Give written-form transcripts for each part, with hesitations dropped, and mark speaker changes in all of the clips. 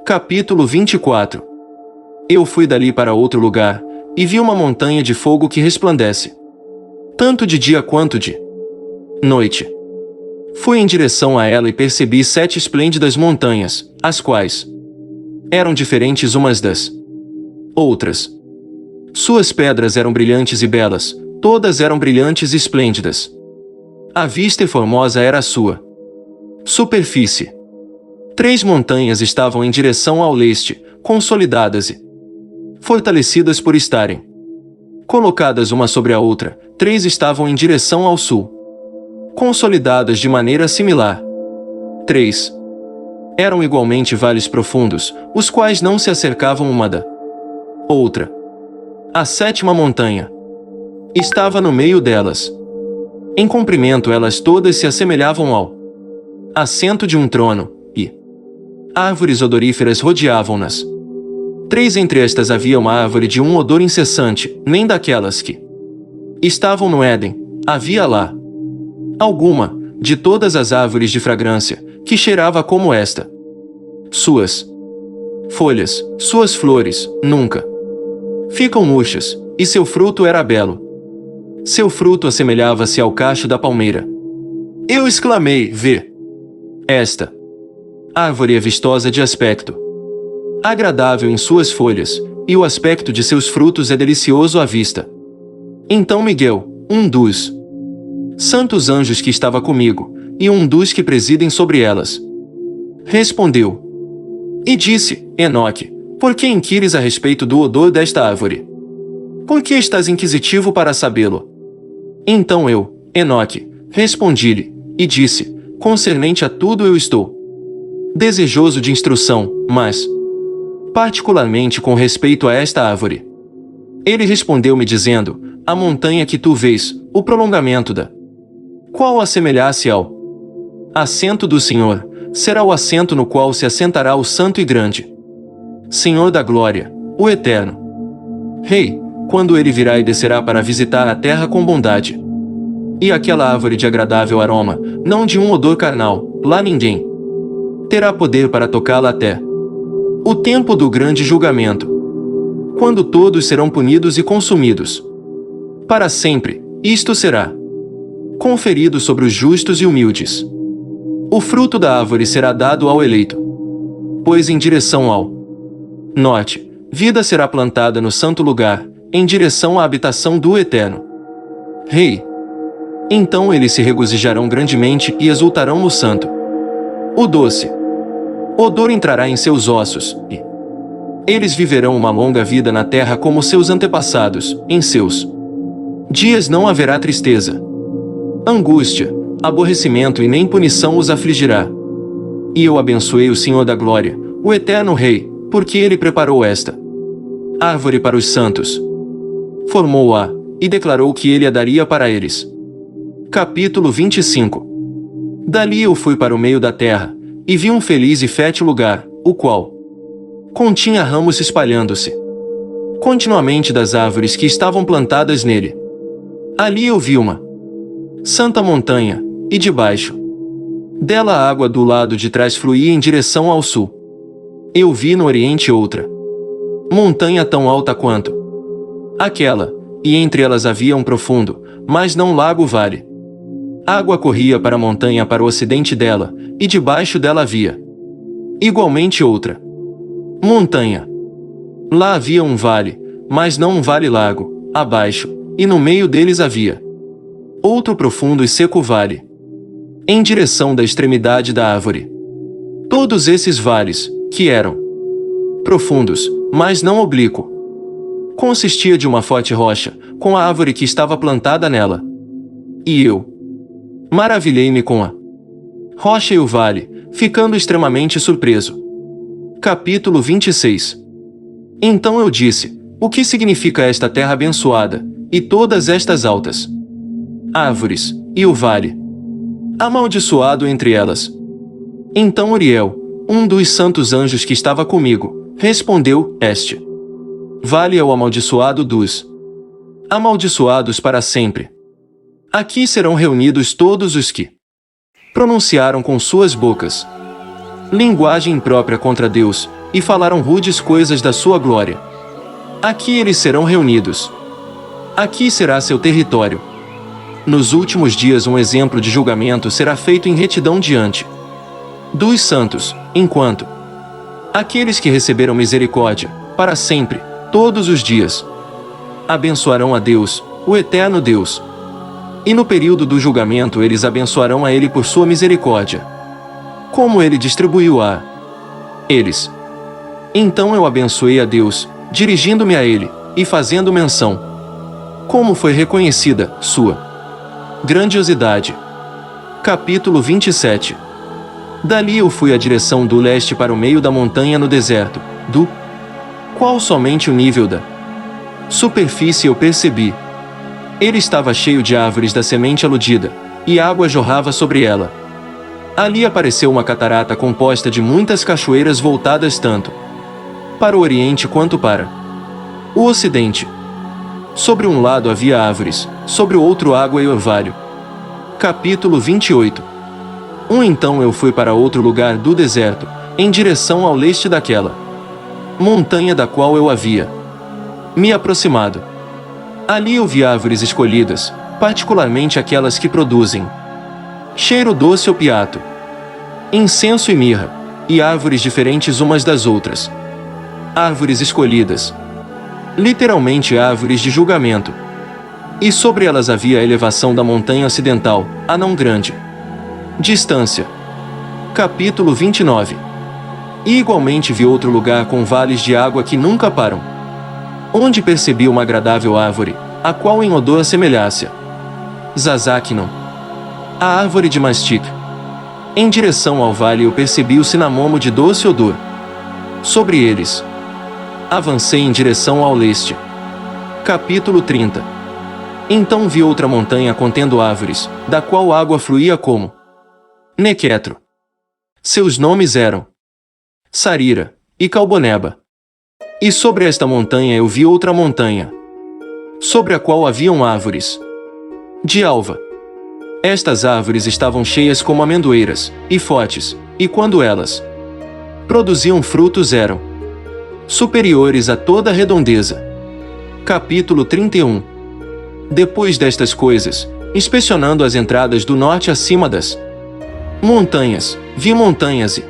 Speaker 1: Capítulo 24. Eu fui dali para outro lugar, e vi uma montanha de fogo que resplandece, tanto de dia quanto de noite. Fui em direção a ela e percebi 7 esplêndidas montanhas, as quais eram diferentes umas das outras. Suas pedras eram brilhantes e belas, todas eram brilhantes e esplêndidas. A vista e formosa era a sua superfície. 3 montanhas estavam em direção ao leste, consolidadas e fortalecidas por estarem colocadas uma sobre a outra. 3 estavam em direção ao sul, consolidadas de maneira similar. 3 eram igualmente vales profundos, os quais não se acercavam uma da outra. A 7ª montanha estava no meio delas. Em comprimento elas todas se assemelhavam ao assento de um trono, e árvores odoríferas rodeavam-nas. 3 entre estas havia uma árvore de um odor incessante, nem daquelas que estavam no Éden havia lá alguma, de todas as árvores de fragrância, que cheirava como esta. Suas folhas, suas flores, nunca ficam murchas, e seu fruto era belo. Seu fruto assemelhava-se ao cacho da palmeira. Eu exclamei: vê! Esta árvore é vistosa de aspecto, agradável em suas folhas, e o aspecto de seus frutos é delicioso à vista. Então Miguel, um dos santos anjos que estava comigo, e um dos que presidem sobre elas, respondeu e disse: Enoque, por que inquires a respeito do odor desta árvore? Por que estás inquisitivo para sabê-lo? Então eu, Enoque, respondi-lhe, e disse: concernente a tudo eu estou desejoso de instrução, mas particularmente com respeito a esta árvore. Ele respondeu-me dizendo: a montanha que tu vês, o prolongamento da qual assemelhasse ao assento do Senhor, será o assento no qual se assentará o santo e grande Senhor da glória, o Eterno Rei, quando ele virá e descerá para visitar a terra com bondade. E aquela árvore de agradável aroma, não de um odor carnal, lá ninguém terá poder para tocá-la até o tempo do grande julgamento, quando todos serão punidos e consumidos para sempre. Isto será conferido sobre os justos e humildes. O fruto da árvore será dado ao eleito, pois em direção ao norte, vida será plantada no santo lugar, em direção à habitação do Eterno Rei. Então eles se regozijarão grandemente e exultarão no santo. O doce odor entrará em seus ossos, e eles viverão uma longa vida na terra como seus antepassados. Em seus dias não haverá tristeza, angústia, aborrecimento e nem punição os afligirá. E eu abençoei o Senhor da glória, o Eterno Rei, porque ele preparou esta árvore para os santos, formou-a, e declarou que ele a daria para eles. Capítulo 25. Dali eu fui para o meio da terra, e vi um feliz e fértil lugar, o qual continha ramos espalhando-se continuamente das árvores que estavam plantadas nele. Ali eu vi uma santa montanha, e debaixo dela a água do lado de trás fluía em direção ao sul. Eu vi no oriente outra montanha tão alta quanto aquela, e entre elas havia um profundo, mas não lago vale. Água corria para a montanha para o ocidente dela, e debaixo dela havia igualmente outra montanha. Lá havia um vale, mas não um vale-lago, abaixo, e no meio deles havia outro profundo e seco vale, em direção da extremidade da árvore. Todos esses vales, que eram profundos, mas não oblíquo, consistia de uma forte rocha, com a árvore que estava plantada nela. E eu maravilhei-me com a rocha e o vale, ficando extremamente surpreso. Capítulo 26. Então eu disse: o que significa esta terra abençoada, e todas estas altas árvores, e o vale amaldiçoado entre elas? Então Uriel, um dos santos anjos que estava comigo, respondeu: este vale é o amaldiçoado dos amaldiçoados para sempre. Aqui serão reunidos todos os que pronunciaram com suas bocas linguagem imprópria contra Deus, e falaram rudes coisas da sua glória. Aqui eles serão reunidos. Aqui será seu território. Nos últimos dias um exemplo de julgamento será feito em retidão diante dos santos, enquanto aqueles que receberam misericórdia, para sempre, todos os dias, abençoarão a Deus, o eterno Deus. E no período do julgamento eles abençoarão a Ele por sua misericórdia, como Ele distribuiu a eles. Então eu abençoei a Deus, dirigindo-me a Ele, e fazendo menção, como foi reconhecida sua grandiosidade. Capítulo 27. Dali eu fui à direção do leste para o meio da montanha no deserto, do qual somente o nível da superfície eu percebi. Ele estava cheio de árvores da semente aludida, e água jorrava sobre ela. Ali apareceu uma catarata composta de muitas cachoeiras voltadas tanto para o oriente quanto para o ocidente. Sobre um lado havia árvores, sobre o outro água e orvalho. Capítulo 28. Então eu fui para outro lugar do deserto, em direção ao leste daquela montanha da qual eu havia me aproximado. Ali eu vi árvores escolhidas, particularmente aquelas que produzem cheiro doce opiato, incenso e mirra, e árvores diferentes umas das outras. Árvores escolhidas, literalmente árvores de julgamento. E sobre elas havia a elevação da montanha ocidental, a não grande distância. Capítulo 29. E igualmente vi outro lugar com vales de água que nunca param, onde percebi uma agradável árvore, a qual em odor assemelhasse Zazacnon, a árvore de mastique. Em direção ao vale eu percebi o cinamomo de doce odor. Sobre eles avancei em direção ao leste. Capítulo 30. Então vi outra montanha contendo árvores, da qual água fluía como Nequetro. Seus nomes eram Sarira e Calboneba. E sobre esta montanha eu vi outra montanha, sobre a qual haviam árvores de alva. Estas árvores estavam cheias como amendoeiras, e fortes, e quando elas produziam frutos eram superiores a toda a redondeza. Capítulo 31. Depois destas coisas, inspecionando as entradas do norte acima das montanhas, vi montanhas e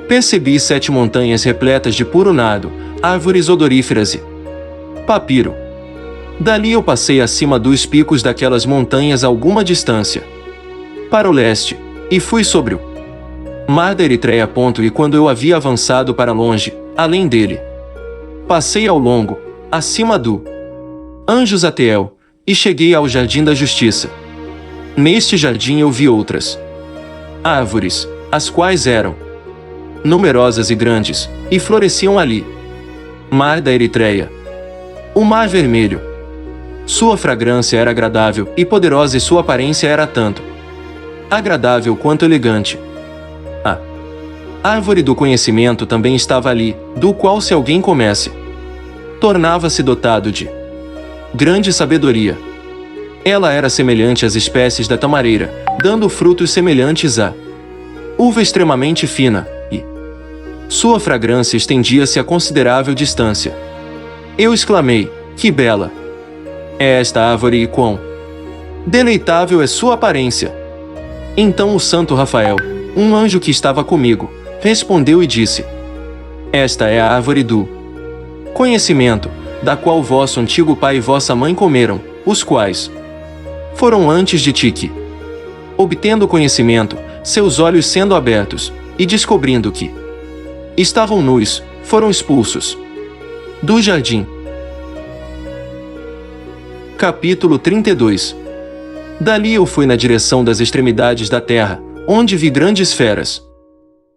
Speaker 1: percebi 7 montanhas repletas de puro nardo, árvores odoríferas e papiro. Dali eu passei acima dos picos daquelas montanhas a alguma distância para o leste, e fui sobre o mar da Eritreia. E quando eu havia avançado para longe, além dele, passei ao longo, acima do Anjos Ateel, e cheguei ao Jardim da Justiça. Neste jardim eu vi outras árvores, as quais eram numerosas e grandes, e floresciam ali. Mar da Eritreia. O Mar Vermelho. Sua fragrância era agradável e poderosa, e sua aparência era tanto agradável quanto elegante. A árvore do conhecimento também estava ali, do qual se alguém comesse, tornava-se dotado de grande sabedoria. Ela era semelhante às espécies da tamareira, dando frutos semelhantes à uva extremamente fina, e sua fragrância estendia-se a considerável distância. Eu exclamei: que bela é esta árvore e quão deleitável é sua aparência! Então o santo Rafael, um anjo que estava comigo, respondeu e disse: esta é a árvore do conhecimento, da qual vosso antigo pai e vossa mãe comeram, os quais foram antes de ti que, obtendo conhecimento, seus olhos sendo abertos, e descobrindo que estavam nus, foram expulsos do jardim. Capítulo 32. Dali eu fui na direção das extremidades da terra, onde vi grandes feras,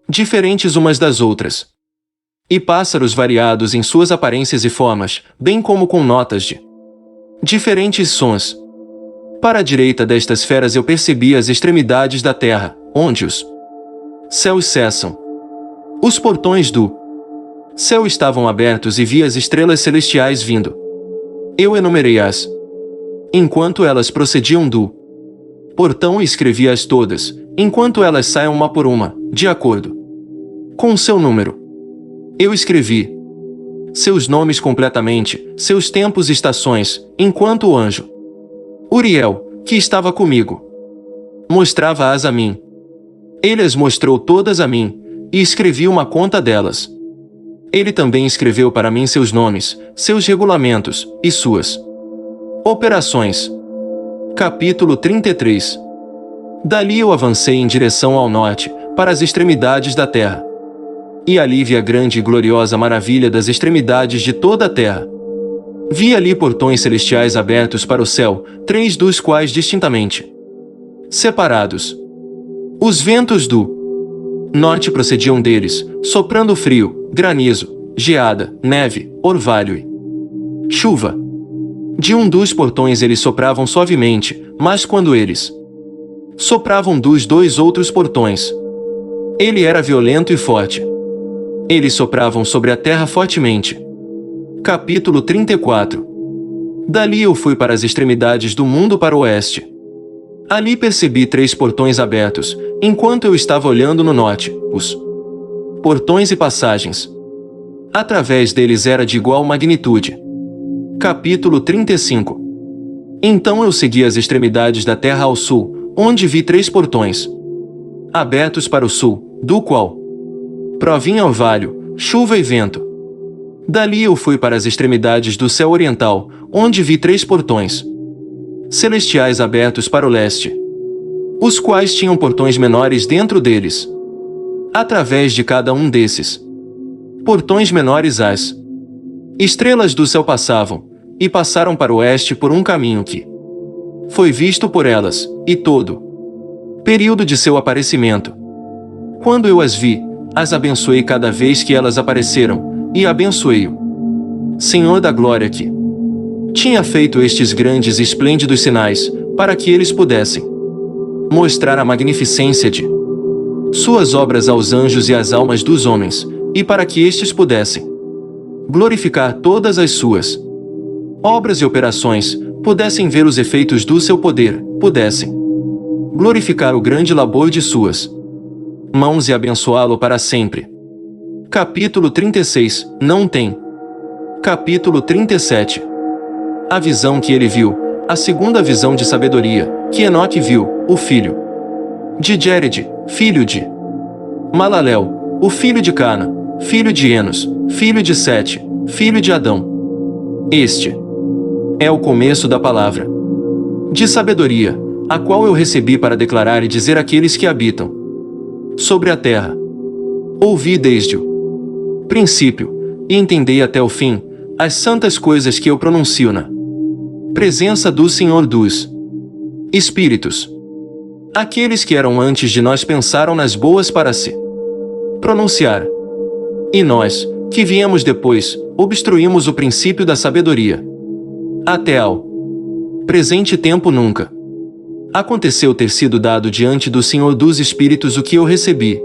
Speaker 1: diferentes umas das outras, e pássaros variados em suas aparências e formas, bem como com notas de diferentes sons. Para a direita destas feras eu percebi as extremidades da terra, onde os céus cessam. Os portões do céu estavam abertos e vi as estrelas celestiais vindo. Eu enumerei-as enquanto elas procediam do portão e escrevi-as todas, enquanto elas saiam uma por uma, de acordo com seu número. Eu escrevi seus nomes completamente, seus tempos e estações, enquanto o anjo Uriel, que estava comigo, mostrava-as a mim. Ele as mostrou todas a mim, e escrevi uma conta delas. Ele também escreveu para mim seus nomes, seus regulamentos e suas operações. Capítulo 33. Dali eu avancei em direção ao norte, para as extremidades da terra. E ali vi a grande e gloriosa maravilha das extremidades de toda a terra. Vi ali portões celestiais abertos para o céu, 3 dos quais distintamente separados. Os ventos do norte procediam deles, soprando frio, granizo, geada, neve, orvalho e chuva. De um dos portões eles sopravam suavemente, mas quando eles sopravam dos 2 outros portões, ele era violento e forte. Eles sopravam sobre a terra fortemente. Capítulo 34. Dali eu fui para as extremidades do mundo para o oeste. Ali percebi 3 portões abertos, enquanto eu estava olhando no norte, os portões e passagens. Através deles era de igual magnitude. Capítulo 35. Então eu segui as extremidades da terra ao sul, onde vi 3 portões abertos para o sul, do qual provinha orvalho, chuva e vento. Dali eu fui para as extremidades do céu oriental, onde vi 3 portões celestiais abertos para o leste, os quais tinham portões menores dentro deles. Através de cada um desses portões menores as estrelas do céu passavam, e passaram para o oeste por um caminho que foi visto por elas, e todo período de seu aparecimento. Quando eu as vi, as abençoei cada vez que elas apareceram, e abençoei-o Senhor da glória que tinha feito estes grandes e esplêndidos sinais, para que eles pudessem mostrar a magnificência de suas obras aos anjos e às almas dos homens, e para que estes pudessem glorificar todas as suas obras e operações, pudessem ver os efeitos do seu poder, pudessem glorificar o grande labor de suas mãos e abençoá-lo para sempre. Capítulo 36. Não tem. Capítulo 37. A visão que ele viu, a segunda visão de sabedoria, que Enoque viu, o filho de Jered, filho de Malalel, o filho de Cana, filho de Enos, filho de Sete, filho de Adão. Este é o começo da palavra de sabedoria, a qual eu recebi para declarar e dizer àqueles que habitam sobre a terra. Ouvi desde o princípio, e entendei até o fim, as santas coisas que eu pronuncio na presença do Senhor dos Espíritos. Aqueles que eram antes de nós pensaram nas boas para se pronunciar. E nós, que viemos depois, obstruímos o princípio da sabedoria. Até ao presente tempo nunca aconteceu ter sido dado diante do Senhor dos Espíritos o que eu recebi.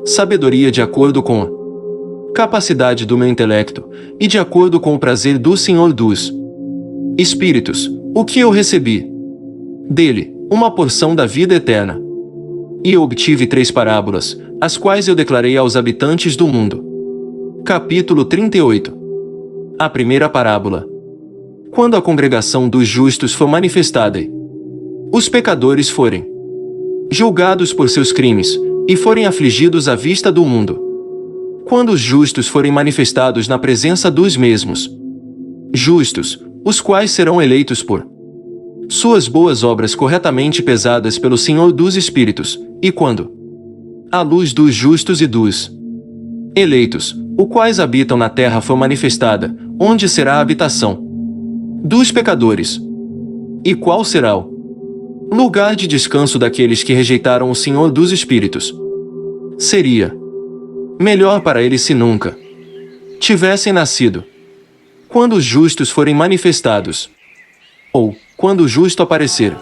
Speaker 1: Sabedoria de acordo com a capacidade do meu intelecto, e de acordo com o prazer do Senhor dos Espíritos, o que eu recebi dele, uma porção da vida eterna. E eu obtive 3 parábolas, as quais eu declarei aos habitantes do mundo. Capítulo 38. A primeira parábola. Quando a congregação dos justos for manifestada e os pecadores forem julgados por seus crimes, e forem afligidos à vista do mundo. Quando os justos forem manifestados na presença dos mesmos justos, os quais serão eleitos por suas boas obras corretamente pesadas pelo Senhor dos Espíritos, e quando a luz dos justos e dos eleitos, os quais habitam na terra for manifestada, onde será a habitação dos pecadores? E qual será o lugar de descanso daqueles que rejeitaram o Senhor dos Espíritos? Seria melhor para eles se nunca tivessem nascido. Quando os justos forem manifestados, ou quando o justo aparecer,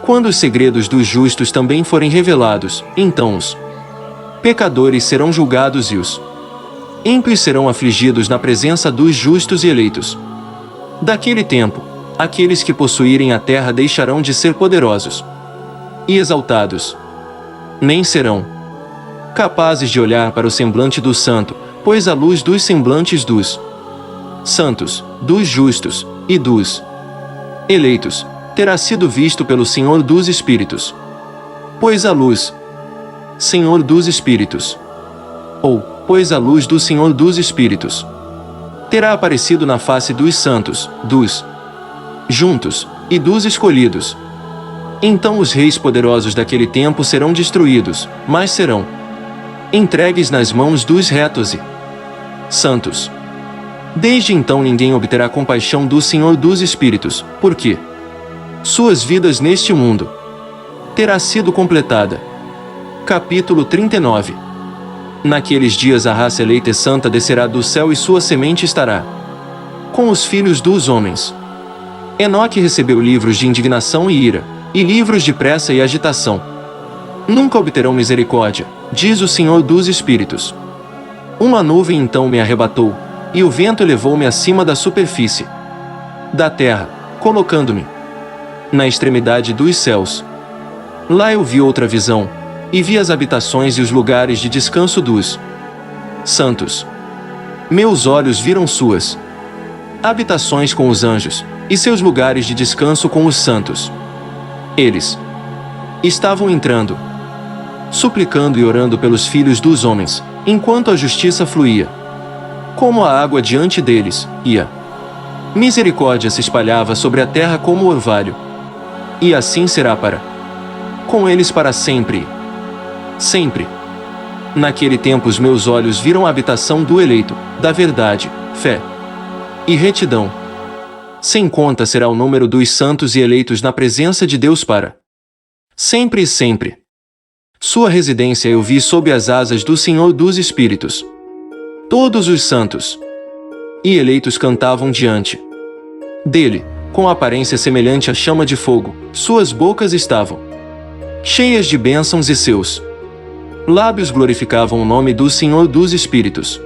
Speaker 1: quando os segredos dos justos também forem revelados, então os pecadores serão julgados e os ímpios serão afligidos na presença dos justos e eleitos. Daquele tempo, aqueles que possuírem a terra deixarão de ser poderosos e exaltados. Nem serão capazes de olhar para o semblante do santo, pois a luz dos semblantes dos santos, dos justos e dos eleitos terá sido visto pelo Senhor dos Espíritos. Pois a luz, Senhor dos Espíritos, ou, pois a luz do Senhor dos Espíritos, terá aparecido na face dos santos, dos juntos e dos escolhidos. Então os reis poderosos daquele tempo serão destruídos, mas serão entregues nas mãos dos retos e santos. Desde então ninguém obterá compaixão do Senhor dos Espíritos, porque suas vidas neste mundo terá sido completada. Capítulo 39. Naqueles dias a raça eleita e santa descerá do céu e sua semente estará com os filhos dos homens. Enoque recebeu livros de indignação e ira, e livros de pressa e agitação. Nunca obterão misericórdia, diz o Senhor dos Espíritos. Uma nuvem então me arrebatou, e o vento levou-me acima da superfície da terra, colocando-me na extremidade dos céus. Lá eu vi outra visão, e vi as habitações e os lugares de descanso dos santos. Meus olhos viram suas habitações com os anjos, e seus lugares de descanso com os santos. Eles estavam entrando, suplicando e orando pelos filhos dos homens, enquanto a justiça fluía como a água diante deles, e a misericórdia se espalhava sobre a terra como orvalho. E assim será para com eles para sempre. Sempre. Naquele tempo os meus olhos viram a habitação do eleito, da verdade, fé e retidão. Sem conta será o número dos santos e eleitos na presença de Deus para sempre e sempre. Sua residência eu vi sob as asas do Senhor dos Espíritos. Todos os santos e eleitos cantavam diante dele, com aparência semelhante à chama de fogo. Suas bocas estavam cheias de bênçãos e seus lábios glorificavam o nome do Senhor dos Espíritos.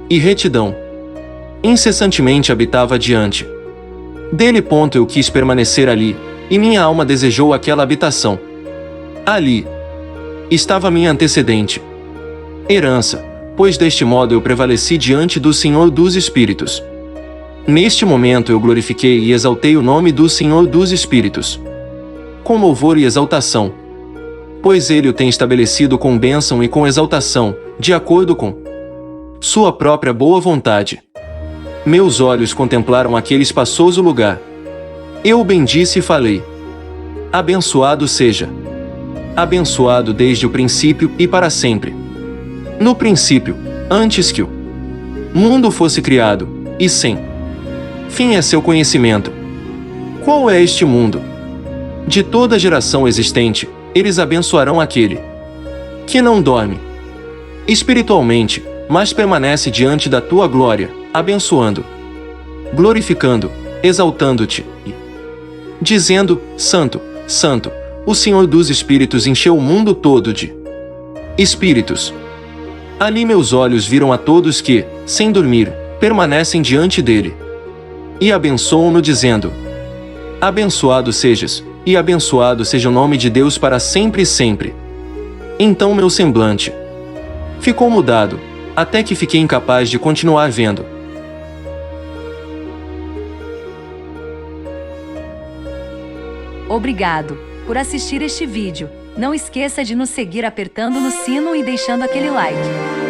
Speaker 1: E retidão incessantemente habitava diante dele. Eu quis permanecer ali, e minha alma desejou aquela habitação. Ali estava minha antecedente herança, pois deste modo eu prevaleci diante do Senhor dos Espíritos. Neste momento eu glorifiquei e exaltei o nome do Senhor dos Espíritos com louvor e exaltação, pois ele o tem estabelecido com bênção e com exaltação, de acordo com sua própria boa vontade. Meus olhos contemplaram aquele espaçoso lugar. Eu o bendisse e falei: abençoado seja, abençoado desde o princípio e para sempre. No princípio, antes que o mundo fosse criado, e sem fim é seu conhecimento. Qual é este mundo? De toda geração existente, eles abençoarão aquele que não dorme espiritualmente, mas permanece diante da tua glória, abençoando, glorificando, exaltando-te, e dizendo: Santo, Santo, o Senhor dos Espíritos encheu o mundo todo de espíritos. Ali meus olhos viram a todos que, sem dormir, permanecem diante dele, e abençoam-no dizendo: abençoado sejas, e abençoado seja o nome de Deus para sempre e sempre. Então meu semblante ficou mudado, até que fiquei incapaz de continuar vendo.
Speaker 2: Obrigado por assistir este vídeo. Não esqueça de nos seguir apertando no sino e deixando aquele like.